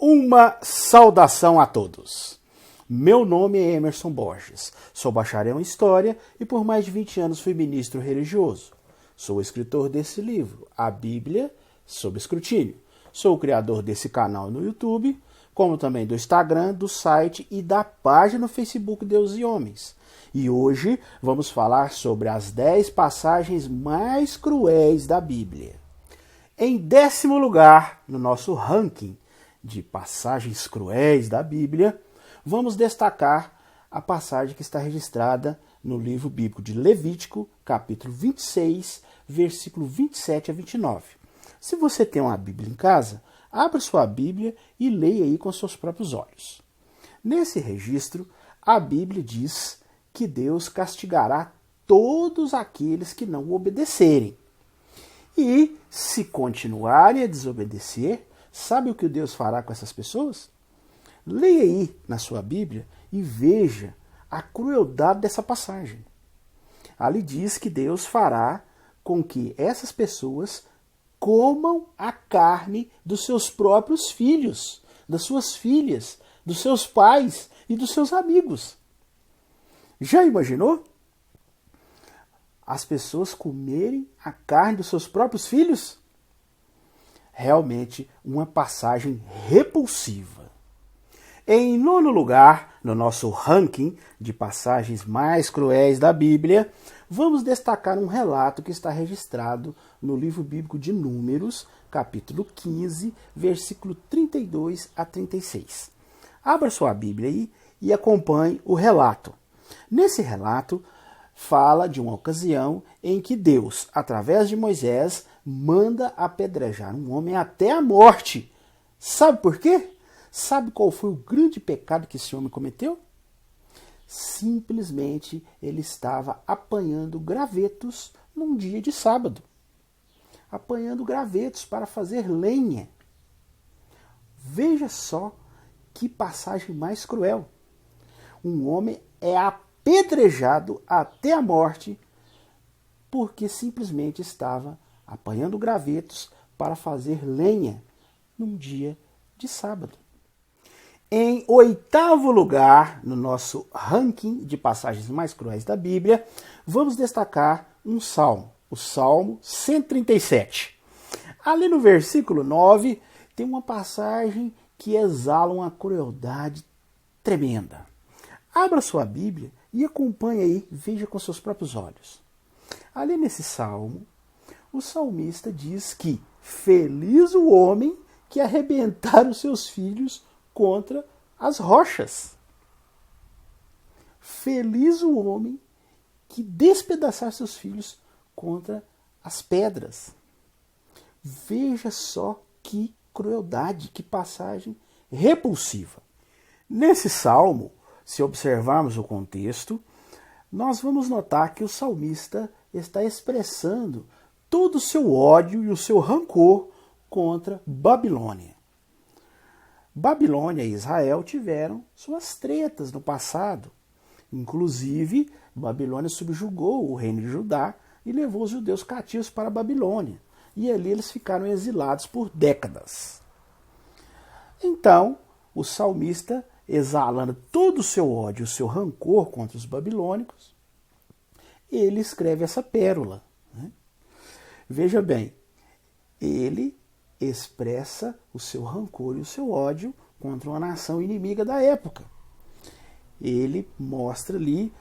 Uma saudação a todos. Meu nome é Emerson Borges, sou bacharel em História e por mais de 20 anos fui ministro religioso. Sou o escritor desse livro, A Bíblia sob Escrutínio. Sou o criador desse canal no YouTube, como também do Instagram, do site e da página no Facebook Deus e Homens. E hoje vamos falar sobre as 10 passagens mais cruéis da Bíblia. Em 10º lugar, no nosso ranking de passagens cruéis da Bíblia, vamos destacar a passagem que está registrada no livro bíblico de Levítico, capítulo 26, versículo 27 a 29. Se você tem uma Bíblia em casa, abra sua Bíblia e leia aí com seus próprios olhos. Nesse registro, a Bíblia diz que Deus castigará todos aqueles que não obedecerem. E, se continuarem a desobedecer, sabe o que Deus fará com essas pessoas? Leia aí na sua Bíblia e veja a crueldade dessa passagem. Ali diz que Deus fará com que essas pessoas comam a carne dos seus próprios filhos, das suas filhas, dos seus pais e dos seus amigos. Já imaginou? As pessoas comerem a carne dos seus próprios filhos? Realmente uma passagem repulsiva. Em 9º lugar, no nosso ranking de passagens mais cruéis da Bíblia, vamos destacar um relato que está registrado no livro bíblico de Números, capítulo 15, versículo 32 a 36. Abra sua Bíblia aí e acompanhe o relato. Nesse relato, fala de uma ocasião em que Deus, através de Moisés, manda apedrejar um homem até a morte. Sabe por quê? Sabe qual foi o grande pecado que esse homem cometeu? Simplesmente ele estava apanhando gravetos num dia de sábado. Apanhando gravetos para fazer lenha. Veja só que passagem mais cruel. Um homem é apedrejado até a morte porque simplesmente estava apanhando gravetos para fazer lenha num dia de sábado. Em 8º lugar, no nosso ranking de passagens mais cruéis da Bíblia, vamos destacar um salmo, o Salmo 137. Ali no versículo 9, tem uma passagem que exala uma crueldade tremenda. Abra sua Bíblia e acompanhe aí, veja com seus próprios olhos. Ali nesse salmo, o salmista diz que feliz o homem que arrebentar os seus filhos contra as rochas. Feliz o homem que despedaçar seus filhos contra as pedras. Veja só que crueldade, que passagem repulsiva. Nesse salmo, se observarmos o contexto, nós vamos notar que o salmista está expressando todo o seu ódio e o seu rancor contra Babilônia. Babilônia e Israel tiveram suas tretas no passado. Inclusive, Babilônia subjugou o reino de Judá e levou os judeus cativos para a Babilônia. E ali eles ficaram exilados por décadas. Então, o salmista, exalando todo o seu ódio, o seu rancor contra os babilônicos, ele escreve essa pérola. Veja bem, ele expressa o seu rancor e o seu ódio contra uma nação inimiga da época. Ele mostra ali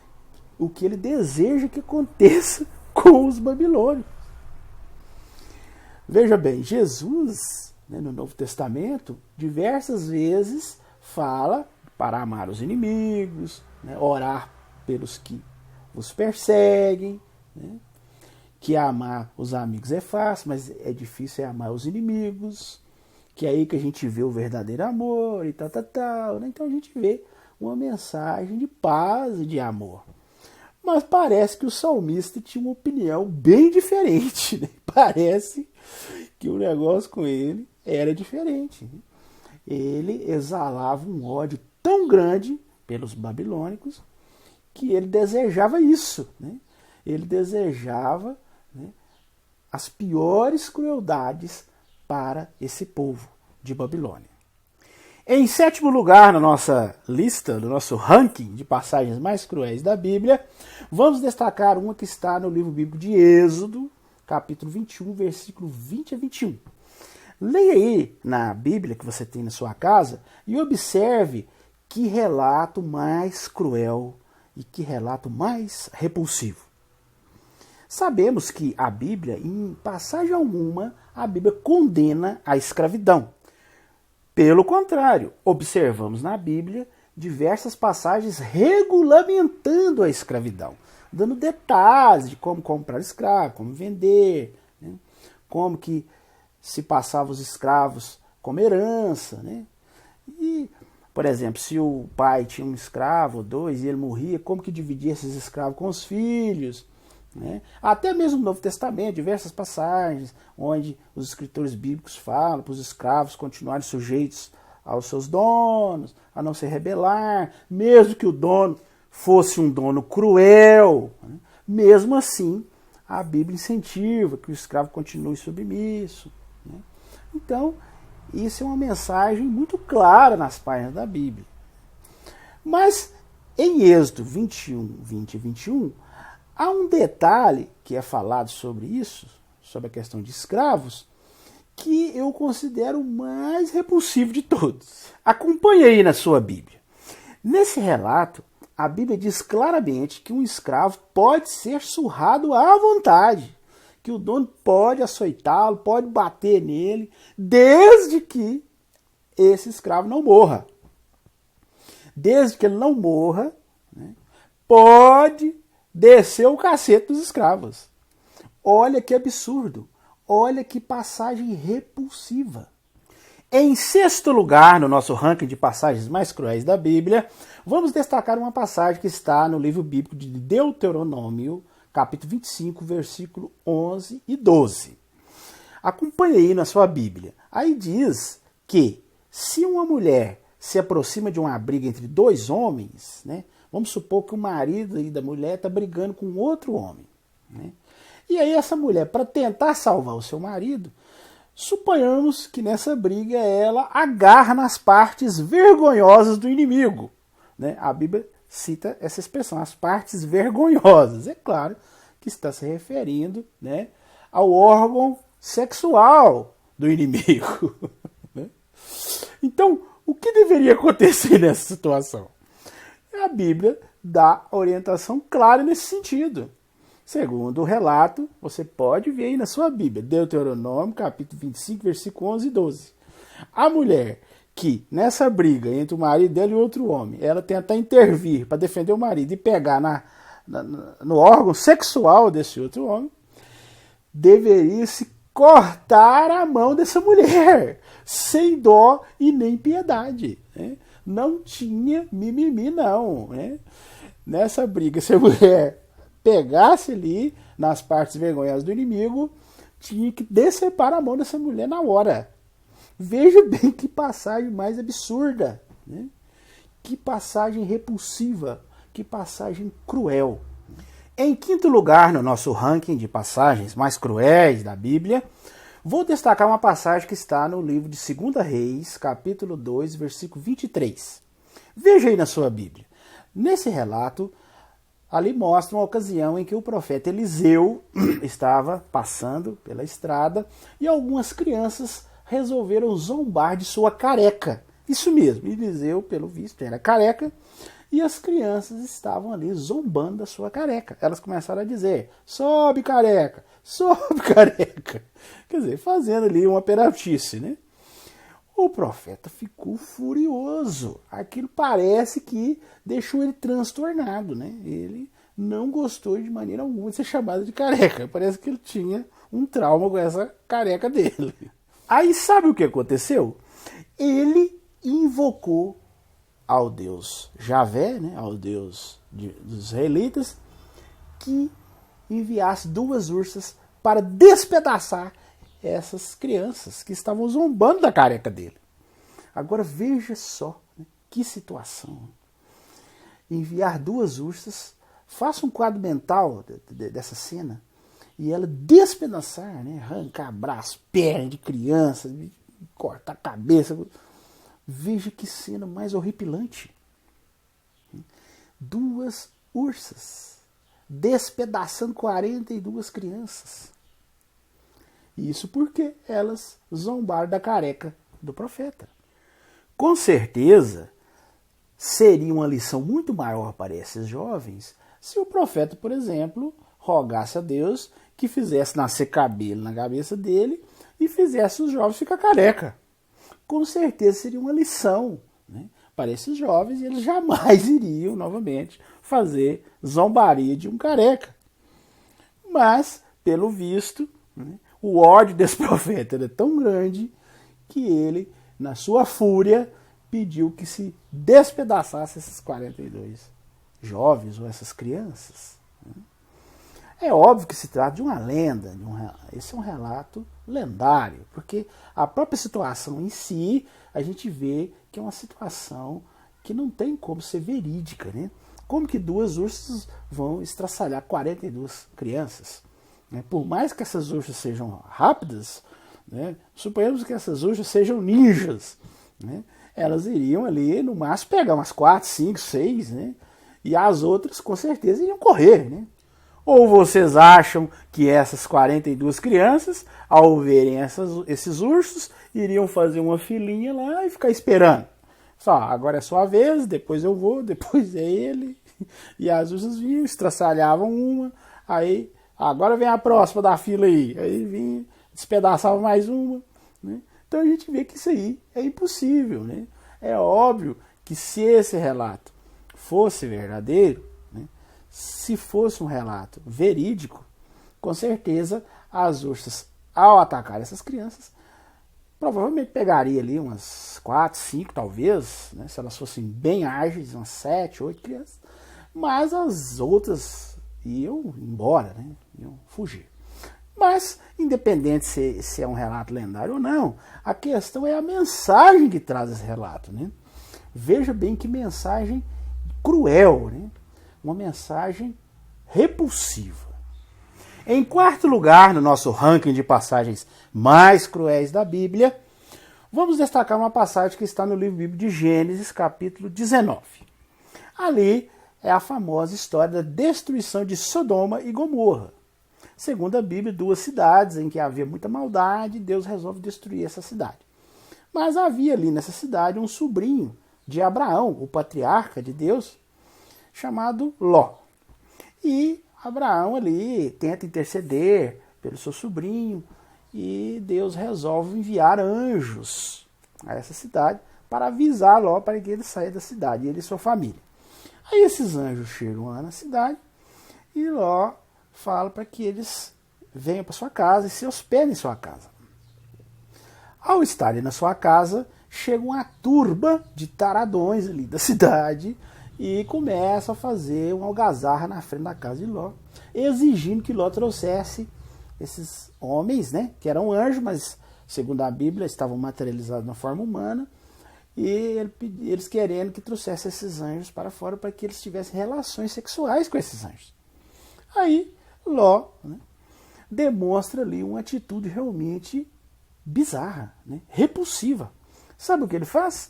o que ele deseja que aconteça com os babilônicos. Veja bem, Jesus, no Novo Testamento, diversas vezes fala para amar os inimigos, orar pelos que os perseguem, que amar os amigos é fácil, mas é difícil amar os inimigos, que é aí que a gente vê o verdadeiro amor e tal. Então a gente vê uma mensagem de paz e de amor. Mas parece que o salmista tinha uma opinião bem diferente. Parece que o negócio com ele era diferente. Ele exalava um ódio tão grande pelos babilônicos que ele desejava isso. Ele desejava as piores crueldades para esse povo de Babilônia. Em sétimo lugar na nossa lista, no nosso ranking de passagens mais cruéis da Bíblia, vamos destacar uma que está no livro bíblico de Êxodo, capítulo 21, versículo 20 a 21. Leia aí na Bíblia que você tem na sua casa e observe que relato mais cruel e que relato mais repulsivo. Sabemos que a Bíblia, em passagem alguma, a Bíblia condena a escravidão. Pelo contrário, observamos na Bíblia diversas passagens regulamentando a escravidão, dando detalhes de como comprar escravo, como vender, né? Como que se passava os escravos como herança. Né? E, por exemplo, se o pai tinha um escravo ou dois e ele morria, como que dividia esses escravos com os filhos. Né? Até mesmo no Novo Testamento, diversas passagens onde os escritores bíblicos falam para os escravos continuarem sujeitos aos seus donos, a não se rebelar, mesmo que o dono fosse um dono cruel. Né? Mesmo assim, a Bíblia incentiva que o escravo continue submisso. Né? Então, isso é uma mensagem muito clara nas páginas da Bíblia. Mas, em Êxodo 21, 20 e 21, há um detalhe que é falado sobre isso, sobre a questão de escravos, que eu considero o mais repulsivo de todos. Acompanhe aí na sua Bíblia. Nesse relato, a Bíblia diz claramente que um escravo pode ser surrado à vontade, que o dono pode açoitá-lo, pode bater nele, desde que esse escravo não morra. Desde que ele não morra, né, pode descer o cacete dos escravos. Olha que absurdo. Olha que passagem repulsiva. Em sexto lugar, no nosso ranking de passagens mais cruéis da Bíblia, vamos destacar uma passagem que está no livro bíblico de Deuteronômio, capítulo 25, versículo 11 e 12. Acompanhe aí na sua Bíblia. Aí diz que se uma mulher se aproxima de uma briga entre dois homens, né, vamos supor que o marido aí da mulher está brigando com outro homem. Né? E aí essa mulher, para tentar salvar o seu marido, suponhamos que nessa briga ela agarra nas partes vergonhosas do inimigo. Né? A Bíblia cita essa expressão, as partes vergonhosas. É claro que está se referindo, né, ao órgão sexual do inimigo. Né? Então, o que deveria acontecer nessa situação? A Bíblia dá orientação clara nesse sentido. Segundo o relato, você pode ver aí na sua Bíblia, Deuteronômio, capítulo 25, versículo 11 e 12. A mulher que, nessa briga entre o marido dela e outro homem, ela tenta intervir para defender o marido e pegar no órgão sexual desse outro homem, deveria se cortar a mão dessa mulher, sem dó e nem piedade. Né? Não tinha mimimi, não. Né? Nessa briga, se a mulher pegasse ali nas partes vergonhosas do inimigo, tinha que decepar a mão dessa mulher na hora. Veja bem que passagem mais absurda. Né? Que passagem repulsiva. Que passagem cruel. Em quinto lugar, no nosso ranking de passagens mais cruéis da Bíblia, vou destacar uma passagem que está no livro de 2 Reis, capítulo 2, versículo 23. Veja aí na sua Bíblia. Nesse relato, ali mostra uma ocasião em que o profeta Eliseu estava passando pela estrada e algumas crianças resolveram zombar de sua careca. Isso mesmo, Eliseu, pelo visto, era careca e as crianças estavam ali zombando da sua careca. Elas começaram a dizer, sobe careca, sobe careca. Quer dizer, fazendo ali uma peraltice, né? O profeta ficou furioso. Aquilo parece que deixou ele transtornado, né? Ele não gostou de maneira alguma de ser chamado de careca. Parece que ele tinha um trauma com essa careca dele. Aí sabe o que aconteceu? Ele invocou ao Deus Javé, né? Ao Deus dos israelitas, que enviasse 2 ursas para despedaçar essas crianças que estavam zombando da careca dele. Agora veja só, né, que situação. Enviar 2 ursas, faça um quadro mental dessa cena, e ela despedaçar, né, arrancar braço, perna de criança, cortar a cabeça. Veja que cena mais horripilante. 2 ursas despedaçando 42 crianças. Isso porque elas zombaram da careca do profeta. Com certeza, seria uma lição muito maior para esses jovens se o profeta, por exemplo, rogasse a Deus que fizesse nascer cabelo na cabeça dele e fizesse os jovens ficar careca. Com certeza seria uma lição, né, para esses jovens, e eles jamais iriam novamente fazer zombaria de um careca. Mas, pelo visto, né, o ódio desse profeta era tão grande que ele, na sua fúria, pediu que se despedaçasse esses 42 jovens ou essas crianças. É óbvio que se trata de uma lenda, esse é um relato lendário, porque a própria situação em si, a gente vê que é uma situação que não tem como ser verídica, né? Como que 2 ursas vão estraçalhar 42 crianças? Por mais que essas ursas sejam rápidas, né, suponhamos que essas ursas sejam ninjas, né, elas iriam ali, no máximo, pegar umas 4, 5, 6, né, e as outras, com certeza, iriam correr, né? Ou vocês acham que essas 42 crianças, ao verem esses ursos, iriam fazer uma filinha lá e ficar esperando? Só, agora é sua vez, depois eu vou, depois é ele. E as ursas vinham, estraçalhavam uma, aí agora vem a próxima da fila aí. Aí vinha, despedaçava mais uma. Né? Então a gente vê que isso aí é impossível. Né? É óbvio que se esse relato fosse verdadeiro, né? Se fosse um relato verídico, com certeza as ursas, ao atacar essas crianças, provavelmente pegaria ali umas 4, 5 talvez, né? Se elas fossem bem ágeis, umas 7, 8 crianças, mas as outras iam embora, né? Iam fugir. Mas, independente se é um relato lendário ou não, a questão é a mensagem que traz esse relato. Né? Veja bem que mensagem cruel, né? Uma mensagem repulsiva. Em quarto lugar, no nosso ranking de passagens mais cruéis da Bíblia, vamos destacar uma passagem que está no livro bíblico de Gênesis, capítulo 19. Ali é a famosa história da destruição de Sodoma e Gomorra. Segundo a Bíblia, 2 cidades em que havia muita maldade, Deus resolve destruir essa cidade. Mas havia ali nessa cidade um sobrinho de Abraão, o patriarca de Deus, chamado Ló. E Abraão ali tenta interceder pelo seu sobrinho e Deus resolve enviar anjos a essa cidade para avisar Ló para que ele saia da cidade, ele e sua família. Aí esses anjos chegam lá na cidade e Ló fala para que eles venham para sua casa e se hospedem em sua casa. Ao estarem na sua casa, chega uma turba de taradões ali da cidade e começa a fazer uma algazarra na frente da casa de Ló, exigindo que Ló trouxesse esses homens, né, que eram anjos, mas segundo a Bíblia estavam materializados na forma humana, e eles querendo que trouxesse esses anjos para fora para que eles tivessem relações sexuais com esses anjos. Aí Ló, né, demonstra ali uma atitude realmente bizarra, né, repulsiva. Sabe o que ele faz?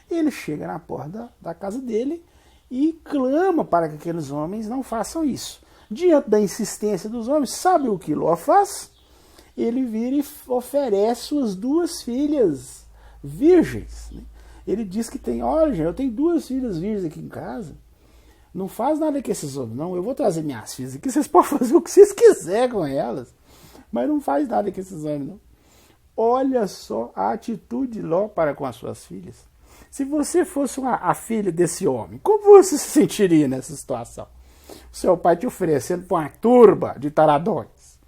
Ele chega na porta da casa dele e clama para que aqueles homens não façam isso. Diante da insistência dos homens, sabe o que Ló faz? Ele vira e oferece suas 2 filhas virgens. Né? Ele diz que tem, olha, eu tenho 2 filhas virgens aqui em casa. Não faz nada com esses homens, não. Eu vou trazer minhas filhas aqui, vocês podem fazer o que vocês quiserem com elas. Mas não faz nada com esses homens, não. Olha só a atitude de Ló para com as suas filhas. Se você fosse a filha desse homem, como você se sentiria nessa situação? O seu pai te oferecendo para uma turba de taradões.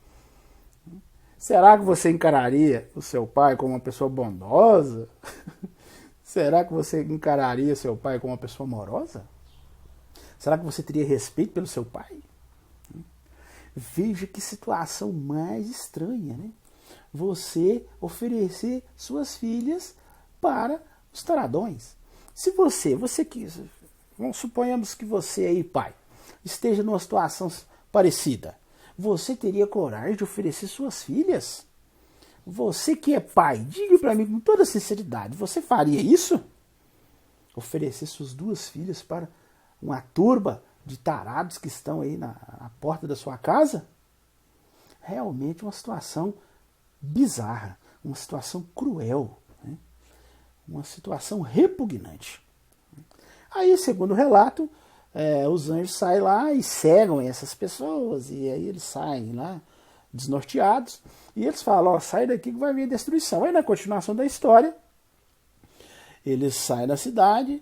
Será que você encararia o seu pai como uma pessoa bondosa? Será que você encararia seu pai como uma pessoa amorosa? Será que você teria respeito pelo seu pai? Veja que situação mais estranha, né? Você oferecer suas filhas para os taradões. Se você quis, suponhamos que você aí, pai, esteja numa situação parecida, você teria coragem de oferecer suas filhas você que é pai, diga para mim com toda sinceridade, você faria isso? Oferecer suas duas filhas para uma turba de tarados que estão aí na porta da sua casa? Realmente uma situação bizarra, uma situação cruel, né? Uma situação repugnante. Aí, segundo o relato, os anjos saem lá e cegam essas pessoas, e aí eles saem lá desnorteados, e eles falam, sai daqui que vai vir destruição. Aí na continuação da história, eles saem da cidade,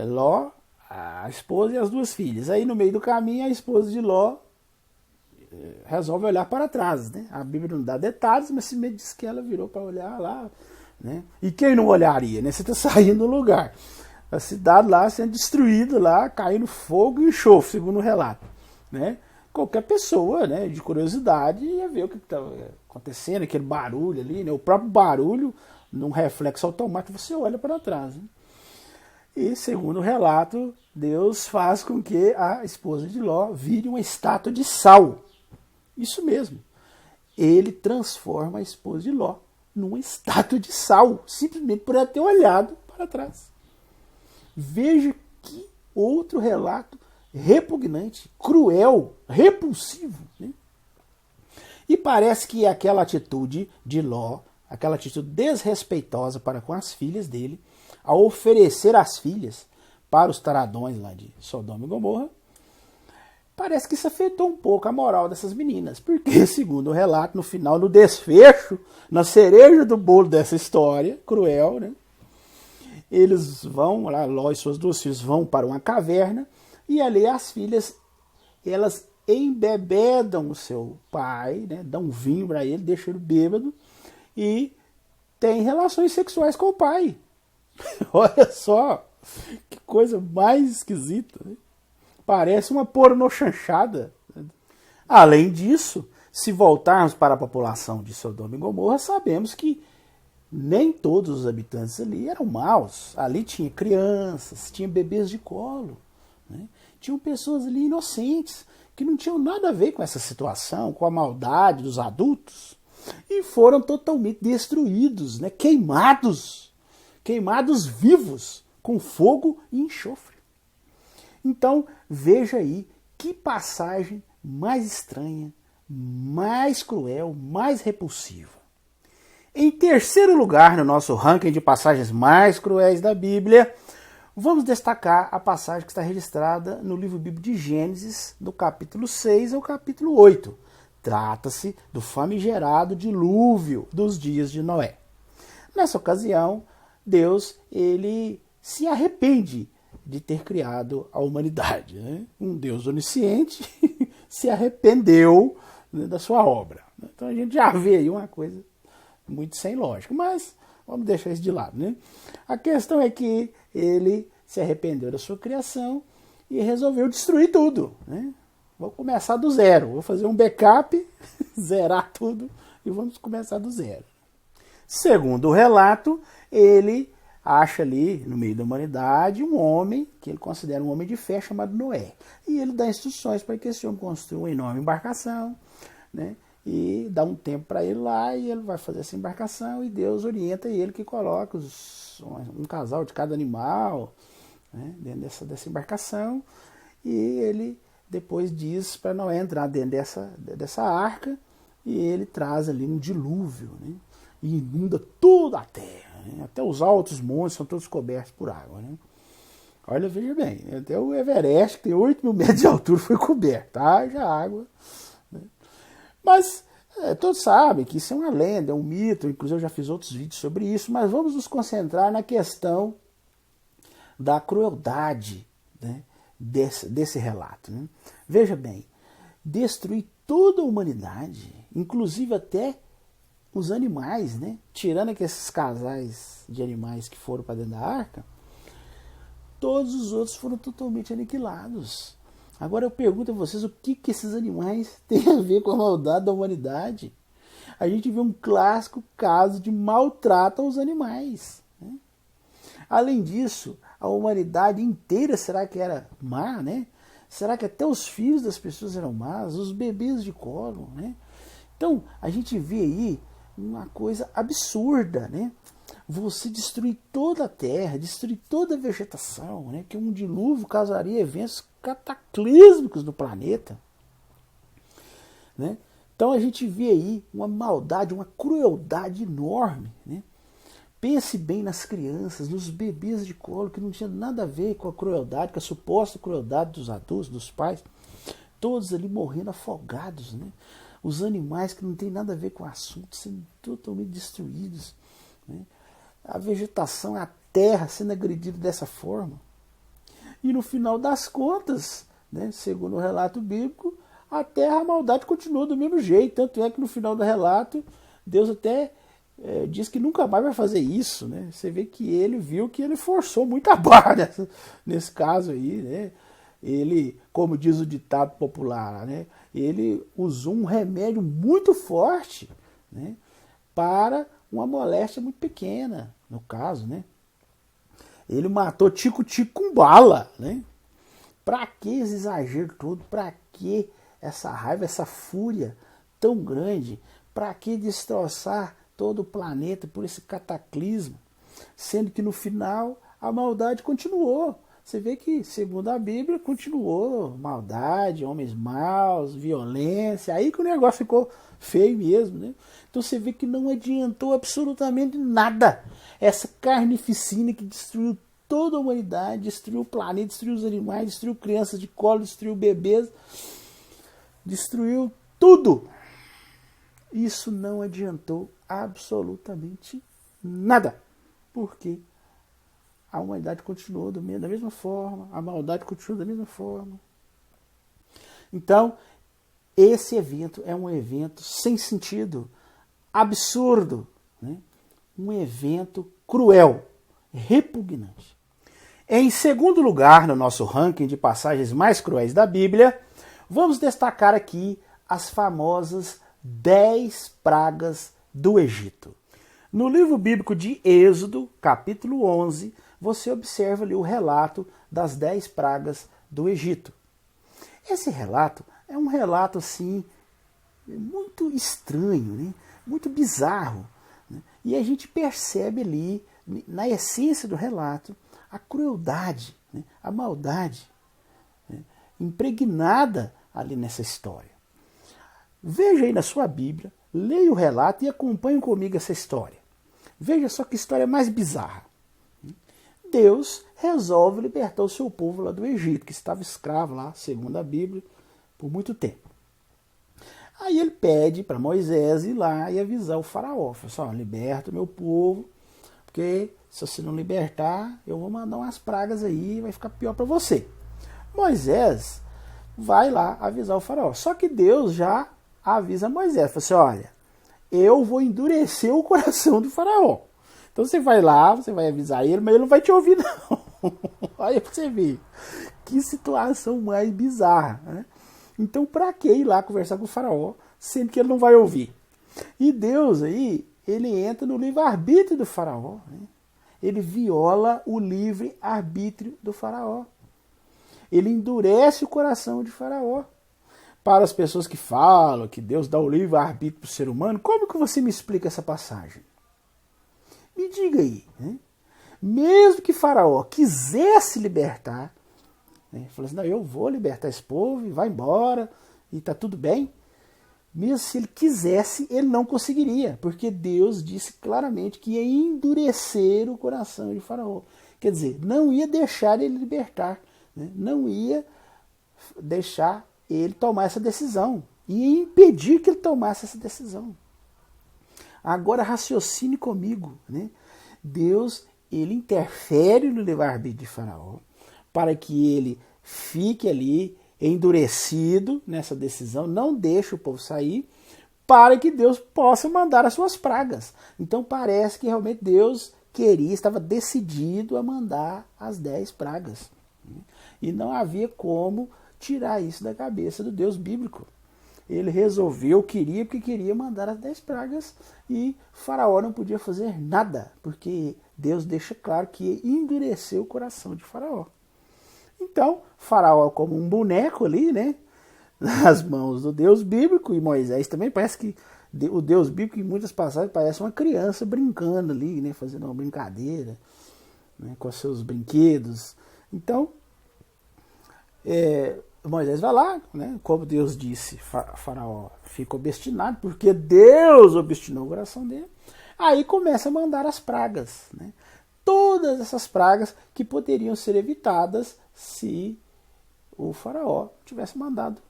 Ló, a esposa e as duas filhas. Aí no meio do caminho a esposa de Ló resolve olhar para trás, né? A Bíblia não dá detalhes, mas se me diz que ela virou para olhar lá, né? E quem não olharia, né? Você está saindo do lugar, a cidade lá sendo destruída, lá caindo fogo e enxofre, segundo o relato, né? Qualquer pessoa, né, de curiosidade ia ver o que estava acontecendo, aquele barulho ali, né? O próprio barulho, num reflexo automático, você olha para trás, né? E, segundo o relato, Deus faz com que a esposa de Ló vire uma estátua de sal. Isso mesmo. Ele transforma a esposa de Ló numa estátua de sal, simplesmente por ela ter olhado para trás. Veja que outro relato repugnante, cruel, repulsivo, né? E parece que aquela atitude de Ló, aquela atitude desrespeitosa para com as filhas dele, ao oferecer as filhas para os taradões lá de Sodoma e Gomorra, parece que isso afetou um pouco a moral dessas meninas, porque, segundo o relato, no final, no desfecho, na cereja do bolo dessa história cruel, né, eles vão, lá, Ló e suas duas filhas vão para uma caverna, e ali as filhas, elas embebedam o seu pai, né, dão vinho para ele, deixam ele bêbado, e têm relações sexuais com o pai. Olha só, que coisa mais esquisita, né? Parece uma pornochanchada. Além disso, se voltarmos para a população de Sodoma e Gomorra, sabemos que nem todos os habitantes ali eram maus. Ali tinha crianças, tinha bebês de colo, né? Tinham pessoas ali inocentes, que não tinham nada a ver com essa situação, com a maldade dos adultos, e foram totalmente destruídos, né? Queimados vivos, com fogo e enxofre. Então, veja aí que passagem mais estranha, mais cruel, mais repulsiva. Em terceiro lugar, no nosso ranking de passagens mais cruéis da Bíblia, vamos destacar a passagem que está registrada no livro bíblico de Gênesis, do capítulo 6 ao capítulo 8. Trata-se do famigerado dilúvio dos dias de Noé. Nessa ocasião, Deus, ele se arrepende de ter criado a humanidade, né? Um Deus onisciente se arrependeu, né, da sua obra. Então a gente já vê aí uma coisa muito sem lógica, mas vamos deixar isso de lado, né? A questão é que ele se arrependeu da sua criação e resolveu destruir tudo, né? Vou começar do zero, vou fazer um backup, zerar tudo e vamos começar do zero. Segundo o relato, ele acha ali, no meio da humanidade, um homem, que ele considera um homem de fé, chamado Noé. E ele dá instruções para que esse homem construa uma enorme embarcação, né? E dá um tempo para ele lá, e ele vai fazer essa embarcação, e Deus orienta ele que coloca um casal de cada animal, né, dentro dessa embarcação, e ele depois diz para Noé entrar dentro dessa arca, e ele traz ali um dilúvio, né? E inunda toda a terra, né? Até os altos montes são todos cobertos por água, né? Olha, veja bem, até o Everest, que tem 8 mil metros de altura, foi coberto, haja água, né? Mas todos sabem que isso é uma lenda, é um mito, inclusive eu já fiz outros vídeos sobre isso, mas vamos nos concentrar na questão da crueldade, né, desse relato, né? Veja bem, destruir toda a humanidade, inclusive até os animais, né? Tirando aqueles casais de animais que foram para dentro da arca, todos os outros foram totalmente aniquilados. Agora eu pergunto a vocês, o que esses animais têm a ver com a maldade da humanidade? A gente vê um clássico caso de maltrato aos animais, né? Além disso, a humanidade inteira, será que era má, né? Será que até os filhos das pessoas eram más? Os bebês de colo, né? Então, a gente vê aí uma coisa absurda, né? Você destruir toda a terra, destruir toda a vegetação, né? Que um dilúvio causaria eventos cataclísmicos no planeta, né? Então a gente vê aí uma maldade, uma crueldade enorme, né? Pense bem nas crianças, nos bebês de colo, que não tinha nada a ver com a crueldade, com a suposta crueldade dos adultos, dos pais. Todos ali morrendo afogados, né? Os animais que não tem nada a ver com o assunto sendo totalmente destruídos, né? A vegetação, a terra sendo agredida dessa forma. E no final das contas, né, segundo o relato bíblico, a terra, a maldade continuou do mesmo jeito. Tanto é que no final do relato, Deus até diz que nunca mais vai fazer isso, né? Você vê que ele viu que ele forçou muita barra nesse caso aí, né? Ele, como diz o ditado popular, né? Ele usou um remédio muito forte, né? Para uma moléstia muito pequena, no caso, né? Ele matou tico-tico com bala, né? Para que esse exagero todo? Para que essa raiva, essa fúria tão grande? Para que destroçar todo o planeta por esse cataclismo? Sendo que no final a maldade continuou. Você vê que, segundo a Bíblia, continuou maldade, homens maus, violência. Aí que o negócio ficou feio mesmo, né? Então você vê que não adiantou absolutamente nada. Essa carnificina que destruiu toda a humanidade, destruiu o planeta, destruiu os animais, destruiu crianças de colo, destruiu bebês, destruiu tudo. Isso não adiantou absolutamente nada. Por quê? A humanidade continuou da mesma forma, a maldade continuou da mesma forma. Então, esse evento é um evento sem sentido, absurdo, né? Um evento cruel, repugnante. Em segundo lugar, no nosso ranking de passagens mais cruéis da Bíblia, vamos destacar aqui as famosas 10 pragas do Egito. No livro bíblico de Êxodo, capítulo 11, você observa ali o relato das 10 pragas do Egito. Esse relato é um relato assim muito estranho, né? Muito bizarro, né? E a gente percebe ali, na essência do relato, a crueldade, né? A maldade, né? Impregnada ali nessa história. Veja aí na sua Bíblia, leia o relato e acompanhe comigo essa história. Veja só que história mais bizarra. Deus resolve libertar o seu povo lá do Egito, que estava escravo lá, segundo a Bíblia, por muito tempo. Aí ele pede para Moisés ir lá e avisar o faraó. Fala assim, liberta o meu povo, porque se você não libertar, eu vou mandar umas pragas aí e vai ficar pior para você. Moisés vai lá avisar o faraó. Só que Deus já avisa Moisés. Fala assim, olha, eu vou endurecer o coração do faraó. Então você vai lá, você vai avisar ele, mas ele não vai te ouvir não. Olha pra você ver. Que situação mais bizarra, né? Então pra que ir lá conversar com o faraó, sendo que ele não vai ouvir? E Deus aí, ele entra no livre-arbítrio do faraó, né? Ele viola o livre-arbítrio do faraó. Ele endurece o coração de faraó. Para as pessoas que falam que Deus dá o livre-arbítrio para o ser humano, como que você me explica essa passagem? Me diga aí, né? Mesmo que Faraó quisesse libertar, né? Falou assim, não, eu vou libertar esse povo e vai embora e está tudo bem. Mesmo se ele quisesse, ele não conseguiria, porque Deus disse claramente que ia endurecer o coração de Faraó. Quer dizer, não ia deixar ele libertar, né? Não ia deixar ele tomar essa decisão, ia impedir que ele tomasse essa decisão. Agora raciocine comigo, né? Deus, ele interfere no livre-arbítrio de Faraó para que ele fique ali endurecido nessa decisão, não deixe o povo sair, para que Deus possa mandar as suas pragas. Então parece que realmente Deus queria, estava decidido a mandar as 10 pragas. E não havia como tirar isso da cabeça do Deus bíblico. Ele resolveu, porque queria mandar as 10 pragas e Faraó não podia fazer nada, porque Deus deixa claro que endureceu o coração de Faraó. Então, Faraó como um boneco ali, né, nas mãos do Deus bíblico, e Moisés também parece que O Deus bíblico, em muitas passagens, parece uma criança brincando ali, né, fazendo uma brincadeira, né, com seus brinquedos. Então, Moisés vai lá, né, como Deus disse, Faraó fica obstinado, porque Deus obstinou o coração dele. Aí começa a mandar as pragas, né? Todas essas pragas que poderiam ser evitadas se o Faraó tivesse mandado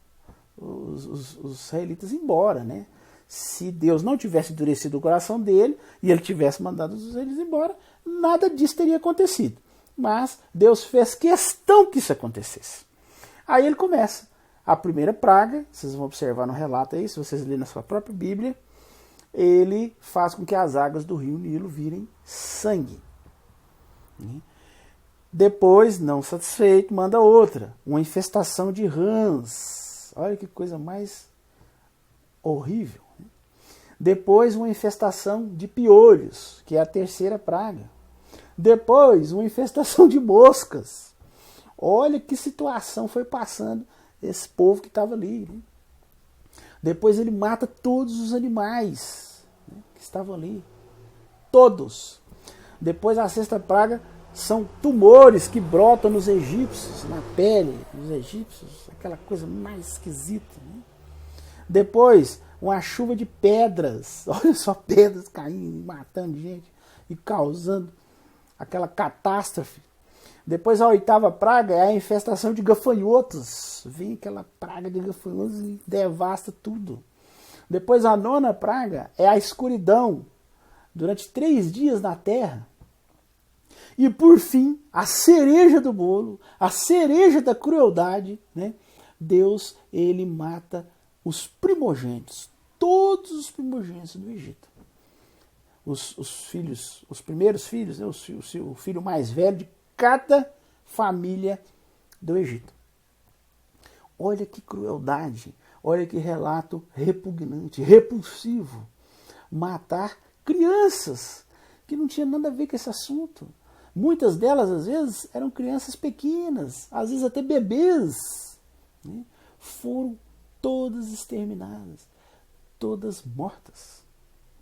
os israelitas embora, né? Se Deus não tivesse endurecido o coração dele e ele tivesse mandado os israelitas embora, nada disso teria acontecido. Mas Deus fez questão que isso acontecesse. Aí ele começa. A primeira praga, vocês vão observar no relato aí, se vocês lerem na sua própria Bíblia, ele faz com que as águas do rio Nilo virem sangue. Depois, não satisfeito, manda outra, uma infestação de rãs. Olha que coisa mais horrível. Depois, uma infestação de piolhos, que é a terceira praga. Depois, uma infestação de moscas. Olha que situação foi passando esse povo que estava ali. Né? Depois ele mata todos os animais, né, que estavam ali. Todos. Depois a sexta praga são tumores que brotam nos egípcios, na pele dos egípcios. Aquela coisa mais esquisita. Né? Depois, uma chuva de pedras. Olha só, pedras caindo, matando gente e causando aquela catástrofe. Depois a oitava praga é a infestação de gafanhotos. Vem aquela praga de gafanhotos e devasta tudo. Depois a nona praga é a escuridão durante 3 dias na terra. E por fim, a cereja do bolo, a cereja da crueldade, né? Deus, ele mata os primogênitos, todos os primogênitos do Egito. Os filhos, os primeiros filhos, né? O filho mais velho de cada família do Egito. Olha que crueldade, olha que relato repugnante, repulsivo. Matar crianças que não tinha nada a ver com esse assunto. Muitas delas, às vezes, eram crianças pequenas, às vezes até bebês. Né? Foram todas exterminadas, todas mortas.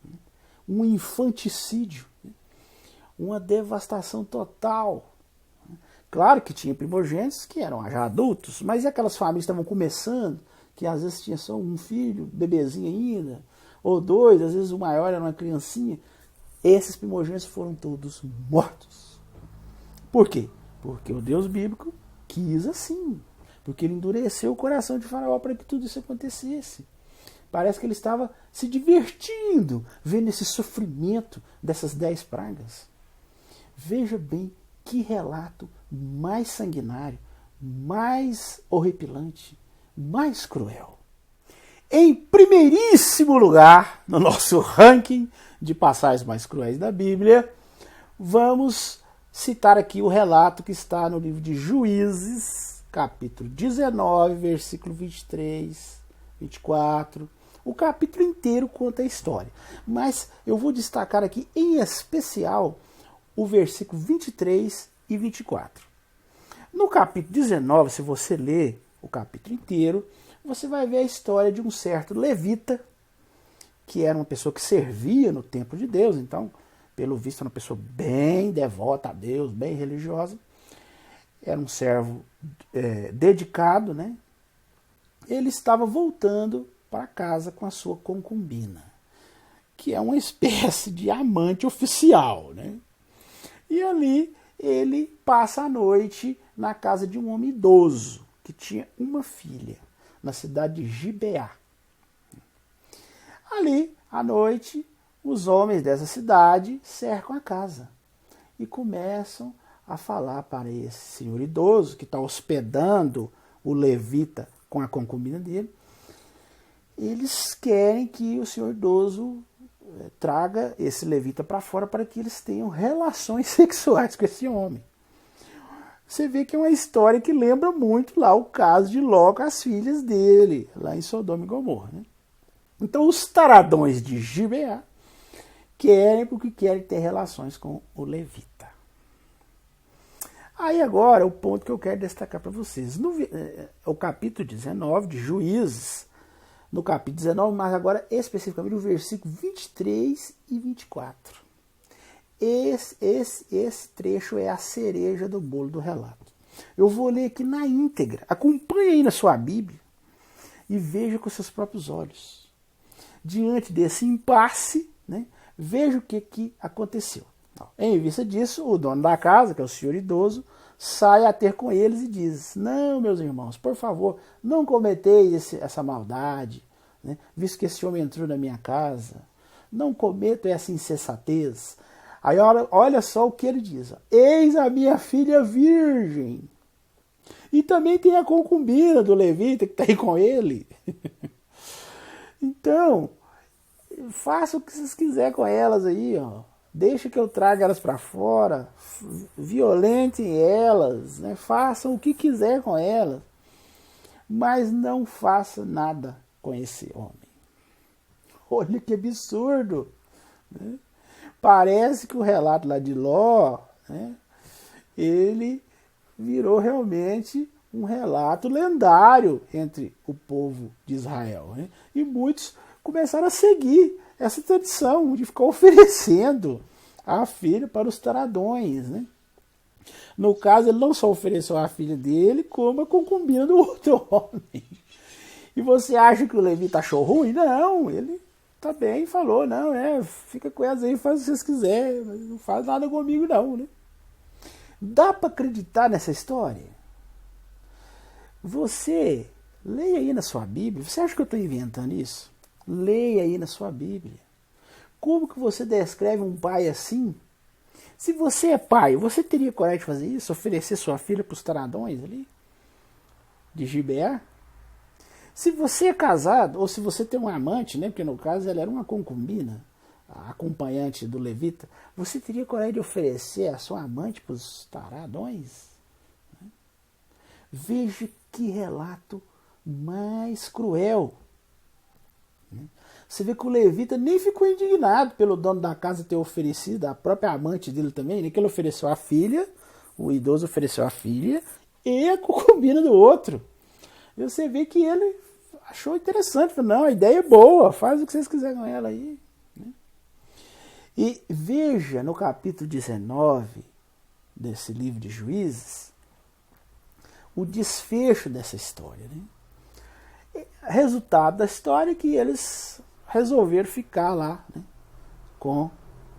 Né? Um infanticídio, né? Uma devastação total. Claro que tinha primogênitos que eram já adultos, mas e aquelas famílias que estavam começando, que às vezes tinha só um filho, bebezinho ainda, ou 2, às vezes o maior era uma criancinha. Esses primogênitos foram todos mortos. Por quê? Porque o Deus bíblico quis assim. Porque ele endureceu o coração de Faraó para que tudo isso acontecesse. Parece que ele estava se divertindo vendo esse sofrimento dessas 10 pragas. Veja bem que relato mais sanguinário, mais horripilante, mais cruel. Em primeiríssimo lugar, no nosso ranking de passagens mais cruéis da Bíblia, vamos citar aqui o relato que está no livro de Juízes, capítulo 19, versículo 23, 24. O capítulo inteiro conta a história. Mas eu vou destacar aqui em especial o versículo 23 e 24. No capítulo 19, se você ler o capítulo inteiro, você vai ver a história de um certo levita, que era uma pessoa que servia no templo de Deus, então, pelo visto, era uma pessoa bem devota a Deus, bem religiosa. Era um servo dedicado, né? Ele estava voltando para casa com a sua concubina, que é uma espécie de amante oficial, né? E ali ele passa a noite na casa de um homem idoso, que tinha uma filha, na cidade de Gibeá. Ali, à noite, os homens dessa cidade cercam a casa e começam a falar para esse senhor idoso, que está hospedando o levita com a concubina dele. Eles querem que o senhor idoso traga esse levita para fora para que eles tenham relações sexuais com esse homem. Você vê que é uma história que lembra muito lá o caso de Ló com as filhas dele, lá em Sodoma e Gomorra. Né? Então os taradões de Gibeá querem porque querem ter relações com o levita. Aí agora o ponto que eu quero destacar para vocês. O capítulo 19 de Juízes no capítulo 19, mas agora especificamente no versículo 23 e 24. Esse trecho é a cereja do bolo do relato. Eu vou ler aqui na íntegra. Acompanhe aí na sua Bíblia e veja com seus próprios olhos. Diante desse impasse, né, veja o que aconteceu. Em vista disso, o dono da casa, que é o senhor idoso, sai a ter com eles e diz: não, meus irmãos, por favor, não cometeis essa maldade, né? Visto que esse homem entrou na minha casa, não cometo essa insensatez. Aí olha só o que ele diz: eis a minha filha virgem, e também tem a concubina do levita que está aí com ele. Então, faça o que vocês quiserem com elas aí, ó. Deixa que eu traga elas para fora, violentem elas, né? Façam o que quiser com elas, mas não faça nada com esse homem. Olha que absurdo, né? Parece que o relato lá de Ló, né, ele virou realmente um relato lendário entre o povo de Israel, né? E muitos começaram a seguir essa tradição de ficar oferecendo a filha para os taradões, né? No caso, ele não só ofereceu a filha dele, como a concubina do outro homem. E você acha que o Levita achou ruim? Não, ele tá bem, falou, não, fica com elas aí, faz o que vocês quiserem, mas não faz nada comigo não, né? Dá para acreditar nessa história? Você, leia aí na sua Bíblia, você acha que eu estou inventando isso? Leia aí na sua Bíblia. Como que você descreve um pai assim? Se você é pai, você teria coragem de fazer isso? Oferecer sua filha para os taradões ali? De Gibeá? Se você é casado, ou se você tem um amante, né? Porque no caso ela era uma concubina, a acompanhante do levita, você teria coragem de oferecer a sua amante para os taradões? Veja que relato mais cruel. Você vê que o levita nem ficou indignado pelo dono da casa ter oferecido, a própria amante dele também, né, que ele ofereceu a filha, o idoso ofereceu a filha e a concubina do outro. E você vê que ele achou interessante, falou, não, a ideia é boa, faz o que vocês quiserem com ela aí. E veja no capítulo 19 desse livro de Juízes o desfecho dessa história, né? Resultado da história é que eles resolveram ficar lá, né, com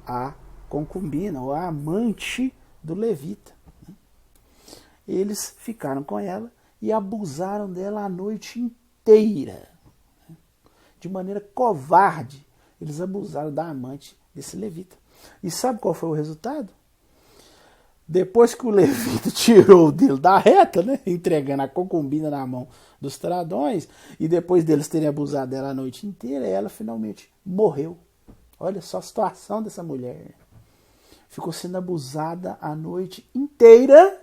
a concubina ou a amante do levita, né? Eles ficaram com ela e abusaram dela a noite inteira, né? De maneira covarde, eles abusaram da amante desse levita. E sabe qual foi o resultado? Depois que o levita tirou o dele da reta, né, entregando a concubina na mão dos taradões, e depois deles terem abusado dela a noite inteira, ela finalmente morreu. Olha só a situação dessa mulher. Ficou sendo abusada a noite inteira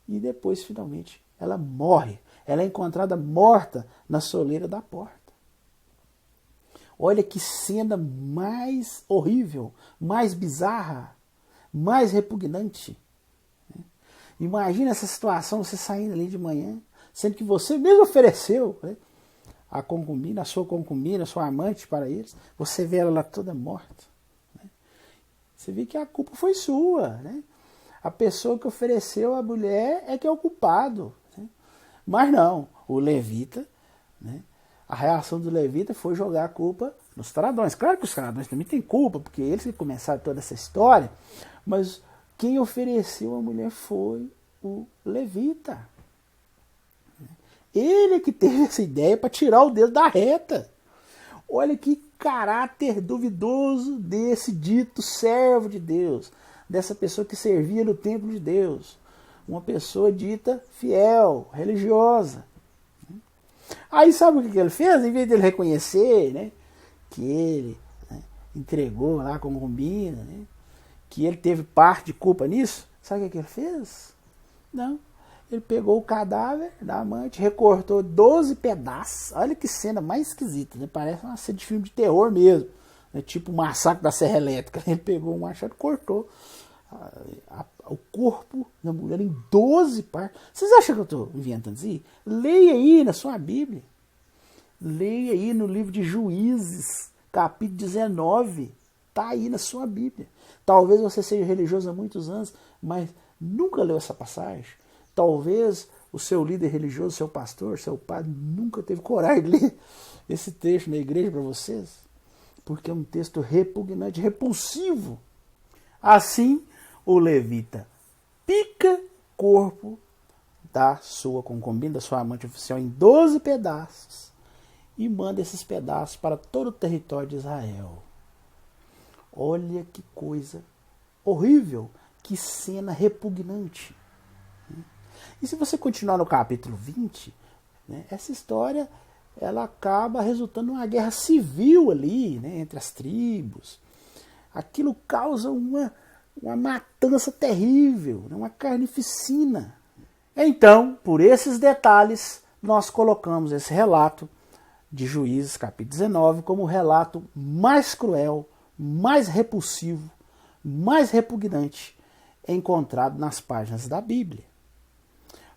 e depois finalmente ela morre. Ela é encontrada morta na soleira da porta. Olha que cena mais horrível, mais bizarra, mais repugnante. Imagina essa situação, você saindo ali de manhã, sendo que você mesmo ofereceu, né, a concubina, a sua amante para eles, você vê ela lá toda morta. Né? Você vê que a culpa foi sua. Né? A pessoa que ofereceu a mulher é que é o culpado. Né? Mas não, o levita, né, a reação do levita foi jogar a culpa nos taradões. Claro que os taradões também têm culpa, porque eles que começaram toda essa história, mas quem ofereceu a mulher foi o levita. Ele que teve essa ideia para tirar o dedo da reta. Olha que caráter duvidoso desse dito servo de Deus, dessa pessoa que servia no templo de Deus, uma pessoa dita fiel, religiosa. Aí sabe o que ele fez? Em vez de ele reconhecer, né, que ele, né, entregou lá a concubina, né, que ele teve parte de culpa nisso, sabe o que ele fez? Não. Ele pegou o cadáver da amante, recortou 12 pedaços. Olha que cena mais esquisita, né? Parece uma cena de filme de terror mesmo, né? Tipo o Massacre da Serra Elétrica. Ele pegou um machado e cortou o corpo da mulher em 12 partes. Vocês acham que eu estou inventando isso? Leia aí na sua Bíblia. Leia aí no livro de Juízes, capítulo 19. Está aí na sua Bíblia. Talvez você seja religioso há muitos anos, mas nunca leu essa passagem. Talvez o seu líder religioso, seu pastor, seu padre, nunca teve coragem de ler esse texto na igreja para vocês, porque é um texto repugnante, repulsivo. Assim, o levita pica o corpo da sua concubina, da sua amante oficial, em 12 pedaços e manda esses pedaços para todo o território de Israel. Olha que coisa horrível, que cena repugnante. E se você continuar no capítulo 20, né, essa história ela acaba resultando numa guerra civil ali, né, entre as tribos. Aquilo causa uma matança terrível, né, uma carnificina. Então, por esses detalhes, nós colocamos esse relato de Juízes, capítulo 19, como o relato mais cruel, mais repulsivo, mais repugnante encontrado nas páginas da Bíblia.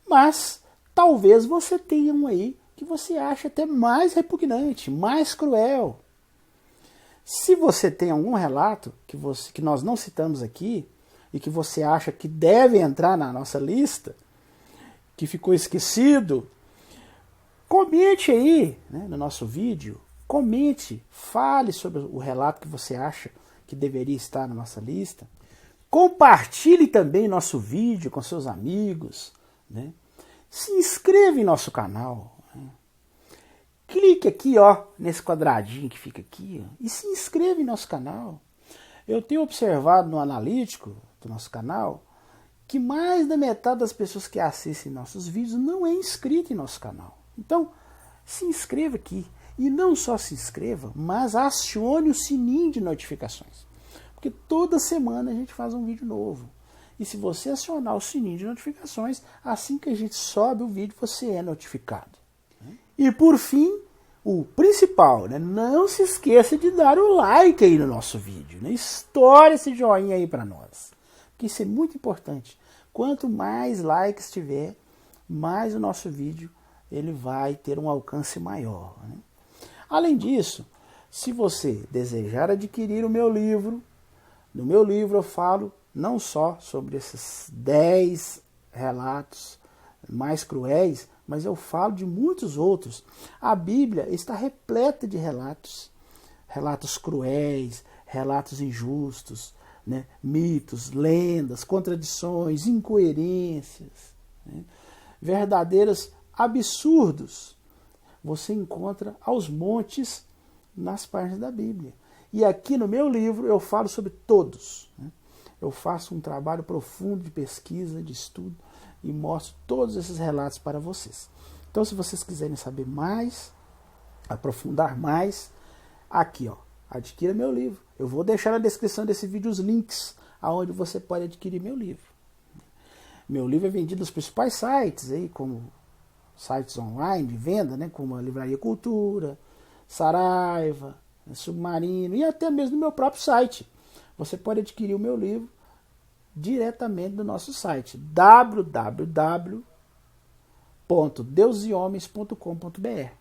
Mas talvez você tenha um aí que você acha até mais repugnante, mais cruel. Se você tem algum relato que nós não citamos aqui e que você acha que deve entrar na nossa lista, que ficou esquecido, comente aí, né, no nosso vídeo, comente, fale sobre o relato que você acha que deveria estar na nossa lista. Compartilhe também nosso vídeo com seus amigos, né? Se inscreva em nosso canal. Né? Clique aqui, ó, nesse quadradinho que fica aqui, ó, e se inscreva em nosso canal. Eu tenho observado no analítico do nosso canal que mais da metade das pessoas que assistem nossos vídeos não é inscrito em nosso canal. Então, se inscreva aqui. E não só se inscreva, mas acione o sininho de notificações. Porque toda semana a gente faz um vídeo novo. E se você acionar o sininho de notificações, assim que a gente sobe o vídeo, você é notificado. E por fim, o principal, né? Não se esqueça de dar o like aí no nosso vídeo. Né? Estoure esse joinha aí para nós. Porque isso é muito importante. Quanto mais likes tiver, mais o nosso vídeo ele vai ter um alcance maior. Né? Além disso, se você desejar adquirir o meu livro, no meu livro eu falo não só sobre esses 10 relatos mais cruéis, mas eu falo de muitos outros. A Bíblia está repleta de relatos. Relatos cruéis, relatos injustos, né? Mitos, lendas, contradições, incoerências, né? Verdadeiros absurdos. Você encontra aos montes nas páginas da Bíblia. E aqui no meu livro eu falo sobre todos. Né? Eu faço um trabalho profundo de pesquisa, de estudo e mostro todos esses relatos para vocês. Então, se vocês quiserem saber mais, aprofundar mais, aqui, ó, adquira meu livro. Eu vou deixar na descrição desse vídeo os links aonde você pode adquirir meu livro. Meu livro é vendido nos principais sites, aí, como sites online de venda, né, como a Livraria Cultura, Saraiva, Submarino e até mesmo no meu próprio site. Você pode adquirir o meu livro diretamente do nosso site www.deusehomens.com.br.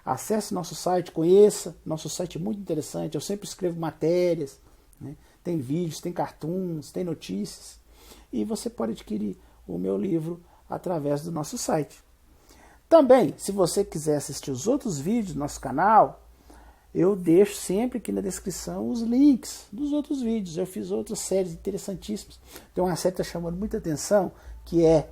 Acesse nosso site, conheça, nosso site é muito interessante, eu sempre escrevo matérias, né? Tem vídeos, tem cartoons, tem notícias, e você pode adquirir o meu livro através do nosso site. Também, se você quiser assistir os outros vídeos do nosso canal, eu deixo sempre aqui na descrição os links dos outros vídeos. Eu fiz outras séries interessantíssimas. Tem uma série que está chamando muita atenção, que é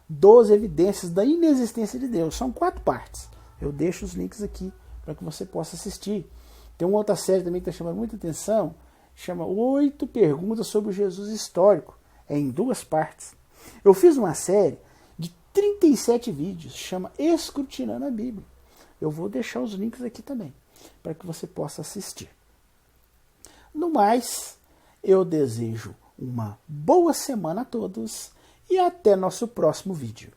12 evidências da inexistência de Deus. São 4 partes. Eu deixo os links aqui para que você possa assistir. Tem uma outra série também que está chamando muita atenção, chama 8 perguntas sobre o Jesus histórico. É em 2 partes. Eu fiz uma série de 37 vídeos, chama Escrutinando a Bíblia. Eu vou deixar os links aqui também, para que você possa assistir. No mais, eu desejo uma boa semana a todos e até nosso próximo vídeo.